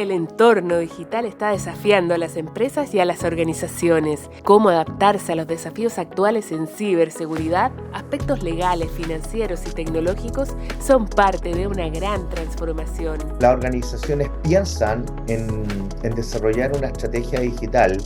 El entorno digital está desafiando a las empresas y a las organizaciones. ¿Cómo adaptarse a los desafíos actuales en ciberseguridad? Aspectos legales, financieros y tecnológicos son parte de una gran transformación. Las organizaciones piensan en desarrollar una estrategia digital.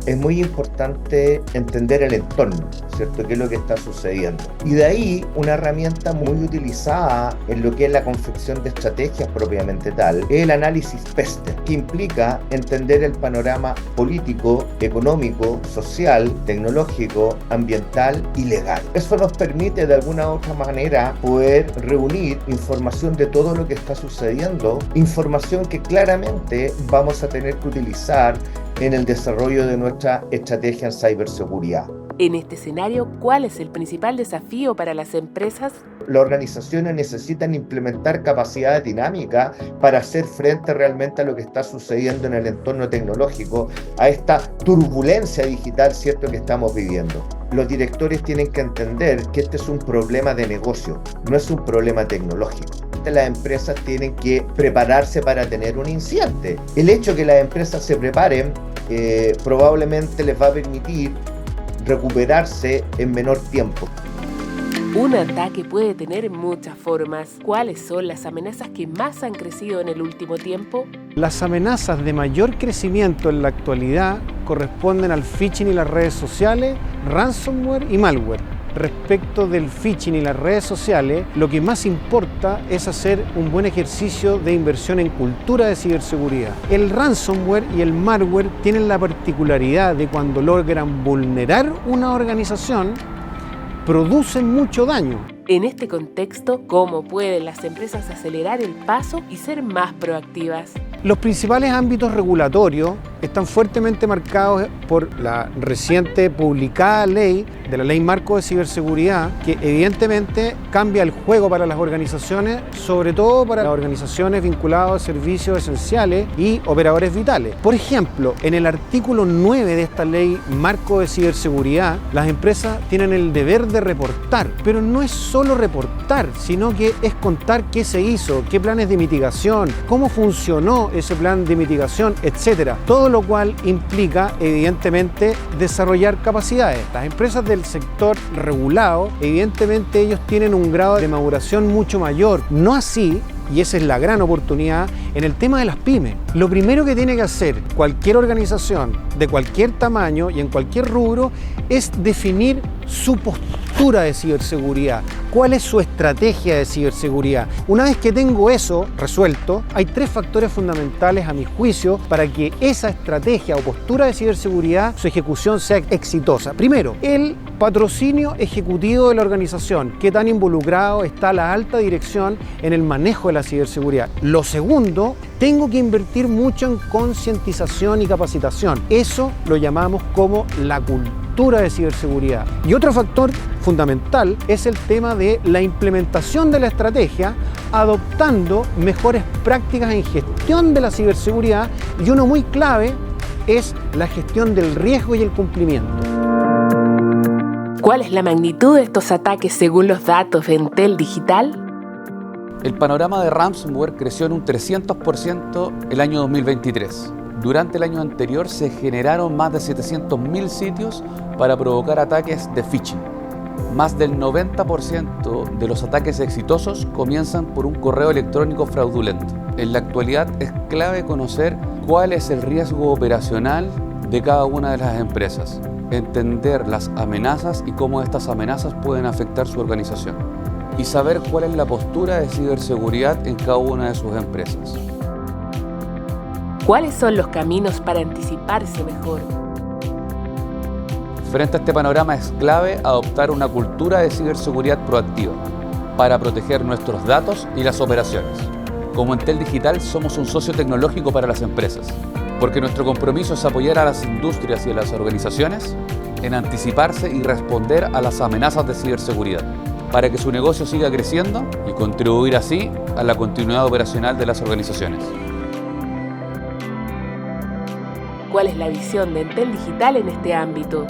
Es muy importante entender el entorno, ¿cierto? ¿Qué es lo que está sucediendo? Y de ahí una herramienta muy utilizada en lo que es la confección de estrategias propiamente tal, es el análisis PESTEL, que implica entender el panorama político, económico, social, tecnológico, ambiental y legal. Eso nos permite de alguna u otra manera poder reunir información de todo lo que está sucediendo, información que claramente vamos a tener que utilizar en el desarrollo de nuestra estrategia en ciberseguridad. En este escenario, ¿cuál es el principal desafío para las empresas? Las organizaciones necesitan implementar capacidades dinámicas para hacer frente realmente a lo que está sucediendo en el entorno tecnológico, a esta turbulencia digital, ¿cierto?, que estamos viviendo. Los directores tienen que entender que este es un problema de negocio, no es un problema tecnológico. Las empresas tienen que prepararse para tener un incidente. El hecho que las empresas se preparen probablemente les va a permitir recuperarse en menor tiempo. Un ataque puede tener muchas formas. ¿Cuáles son las amenazas que más han crecido en el último tiempo? Las amenazas de mayor crecimiento en la actualidad corresponden al phishing y las redes sociales, ransomware y malware. Respecto del phishing y las redes sociales, lo que más importa es hacer un buen ejercicio de inversión en cultura de ciberseguridad. El ransomware y el malware tienen la particularidad de cuando logran vulnerar una organización, producen mucho daño. En este contexto, ¿cómo pueden las empresas acelerar el paso y ser más proactivas? Los principales ámbitos regulatorios están fuertemente marcados por la reciente publicada ley de la Ley Marco de Ciberseguridad, que evidentemente cambia el juego para las organizaciones, sobre todo para las organizaciones vinculadas a servicios esenciales y operadores vitales. Por ejemplo, en el artículo 9 de esta Ley Marco de Ciberseguridad, las empresas tienen el deber de reportar, pero no es solo reportar, sino que es contar qué se hizo, qué planes de mitigación, cómo funcionó ese plan de mitigación, etc. Todo lo cual implica, evidentemente, desarrollar capacidades. Las empresas del sector regulado, evidentemente ellos tienen un grado de maduración mucho mayor. No así, y esa es la gran oportunidad, en el tema de las pymes. Lo primero que tiene que hacer cualquier organización de cualquier tamaño y en cualquier rubro es definir su postura de ciberseguridad. ¿Cuál es su estrategia de ciberseguridad? Una vez que tengo eso resuelto, hay tres factores fundamentales a mi juicio para que esa estrategia o postura de ciberseguridad, su ejecución sea exitosa. Primero, el patrocinio ejecutivo de la organización. ¿Qué tan involucrado está la alta dirección en el manejo de la ciberseguridad? Lo segundo, tengo que invertir mucho en concientización y capacitación. Eso lo llamamos como la cultura de ciberseguridad. Y otro factor fundamental es el tema de la implementación de la estrategia, adoptando mejores prácticas en gestión de la ciberseguridad, y uno muy clave es la gestión del riesgo y el cumplimiento. ¿Cuál es la magnitud de estos ataques según los datos de Entel Digital? El panorama de ransomware creció en un 300% el año 2023. Durante el año anterior se generaron más de 700.000 sitios para provocar ataques de phishing. Más del 90% de los ataques exitosos comienzan por un correo electrónico fraudulento. En la actualidad es clave conocer cuál es el riesgo operacional de cada una de las empresas, entender las amenazas y cómo estas amenazas pueden afectar su organización, y saber cuál es la postura de ciberseguridad en cada una de sus empresas. ¿Cuáles son los caminos para anticiparse mejor? Frente a este panorama es clave adoptar una cultura de ciberseguridad proactiva para proteger nuestros datos y las operaciones. Como Entel Digital somos un socio tecnológico para las empresas, porque nuestro compromiso es apoyar a las industrias y a las organizaciones en anticiparse y responder a las amenazas de ciberseguridad, para que su negocio siga creciendo y contribuir así a la continuidad operacional de las organizaciones. ¿Cuál es la visión de Entel Digital en este ámbito?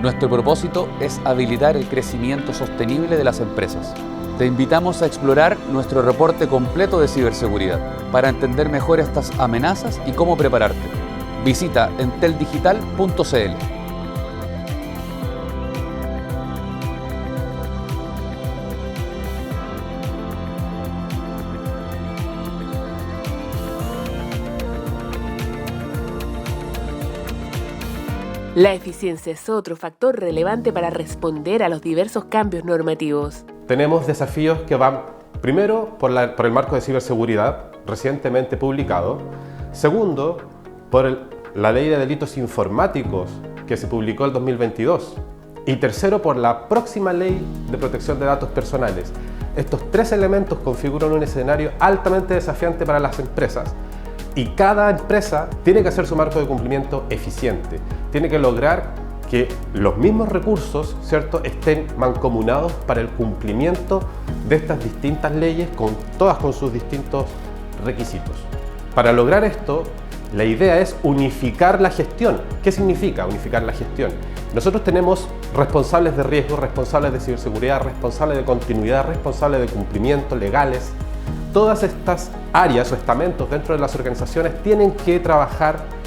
Nuestro propósito es habilitar el crecimiento sostenible de las empresas, Te invitamos a explorar nuestro reporte completo de ciberseguridad para entender mejor estas amenazas y cómo prepararte. Visita enteldigital.cl. La eficiencia es otro factor relevante para responder a los diversos cambios normativos. Tenemos desafíos que van, primero, por el marco de ciberseguridad recientemente publicado. Segundo, por la Ley de Delitos Informáticos que se publicó el 2022. Y tercero, por la próxima Ley de Protección de Datos Personales. Estos tres elementos configuran un escenario altamente desafiante para las empresas. Y cada empresa tiene que hacer su marco de cumplimiento eficiente. Tiene que lograr que los mismos recursos, ¿cierto?, estén mancomunados para el cumplimiento de estas distintas leyes, todas con sus distintos requisitos. Para lograr esto, la idea es unificar la gestión. ¿Qué significa unificar la gestión? Nosotros tenemos responsables de riesgo, responsables de ciberseguridad, responsables de continuidad, responsables de cumplimiento, legales. Todas estas áreas o estamentos dentro de las organizaciones tienen que trabajar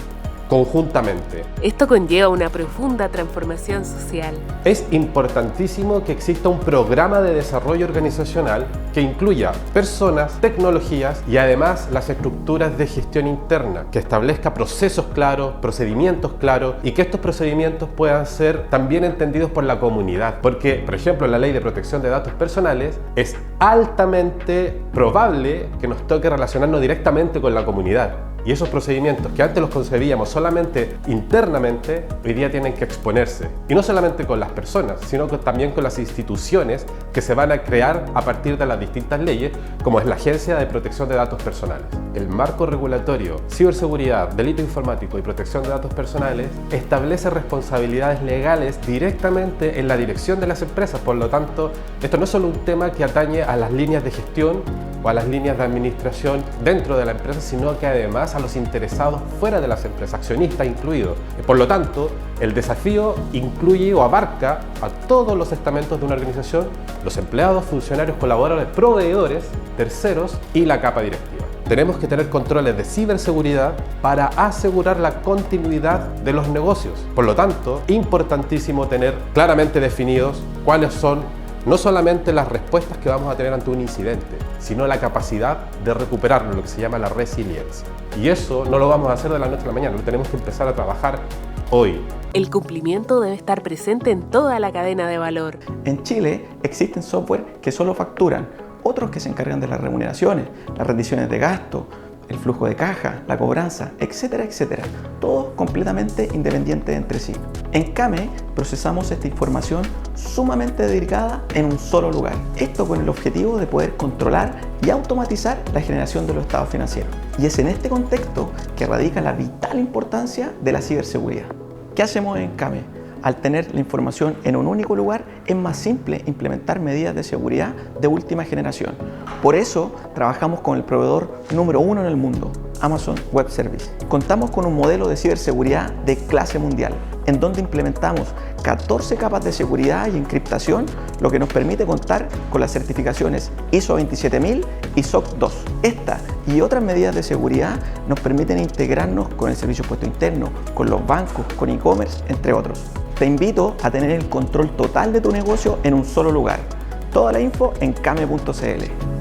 conjuntamente. Esto conlleva una profunda transformación social. Es importantísimo que exista un programa de desarrollo organizacional que incluya personas, tecnologías y además las estructuras de gestión interna, que establezca procesos claros, procedimientos claros y que estos procedimientos puedan ser también entendidos por la comunidad. Porque, por ejemplo, la Ley de Protección de Datos Personales es altamente probable que nos toque relacionarnos directamente con la comunidad. Y esos procedimientos que antes los concebíamos solamente internamente, hoy día tienen que exponerse. Y no solamente con las personas, sino también con las instituciones que se van a crear a partir de las distintas leyes, como es la Agencia de Protección de Datos Personales. El marco regulatorio, ciberseguridad, delito informático y protección de datos personales establece responsabilidades legales directamente en la dirección de las empresas. Por lo tanto, esto no es solo un tema que atañe a las líneas de gestión o a las líneas de administración dentro de la empresa, sino que además a los interesados fuera de las empresas, accionistas incluidos. Por lo tanto, el desafío incluye o abarca a todos los estamentos de una organización, los empleados, funcionarios, colaboradores, proveedores, terceros y la capa directiva. Tenemos que tener controles de ciberseguridad para asegurar la continuidad de los negocios. Por lo tanto, importantísimo tener claramente definidos cuáles son no solamente las respuestas que vamos a tener ante un incidente, sino la capacidad de recuperarlo, lo que se llama la resiliencia. Y eso no lo vamos a hacer de la noche a la mañana, lo tenemos que empezar a trabajar hoy. El cumplimiento debe estar presente en toda la cadena de valor. En Chile existen software que solo facturan, otros que se encargan de las remuneraciones, las rendiciones de gasto, el flujo de caja, la cobranza, etcétera, etcétera. Todos completamente independientes entre sí. En Kame procesamos esta información sumamente dedicada en un solo lugar. Esto con el objetivo de poder controlar y automatizar la generación de los estados financieros. Y es en este contexto que radica la vital importancia de la ciberseguridad. ¿Qué hacemos en Kame? Al tener la información en un único lugar, es más simple implementar medidas de seguridad de última generación. Por eso, trabajamos con el proveedor número 1 en el mundo, Amazon Web Services. Contamos con un modelo de ciberseguridad de clase mundial, en donde implementamos 14 capas de seguridad y encriptación, lo que nos permite contar con las certificaciones ISO 27000 y SOC 2. Esta y otras medidas de seguridad nos permiten integrarnos con el servicio puesto interno, con los bancos, con e-commerce, entre otros. Te invito a tener el control total de tu negocio en un solo lugar. Toda la info en kame.cl.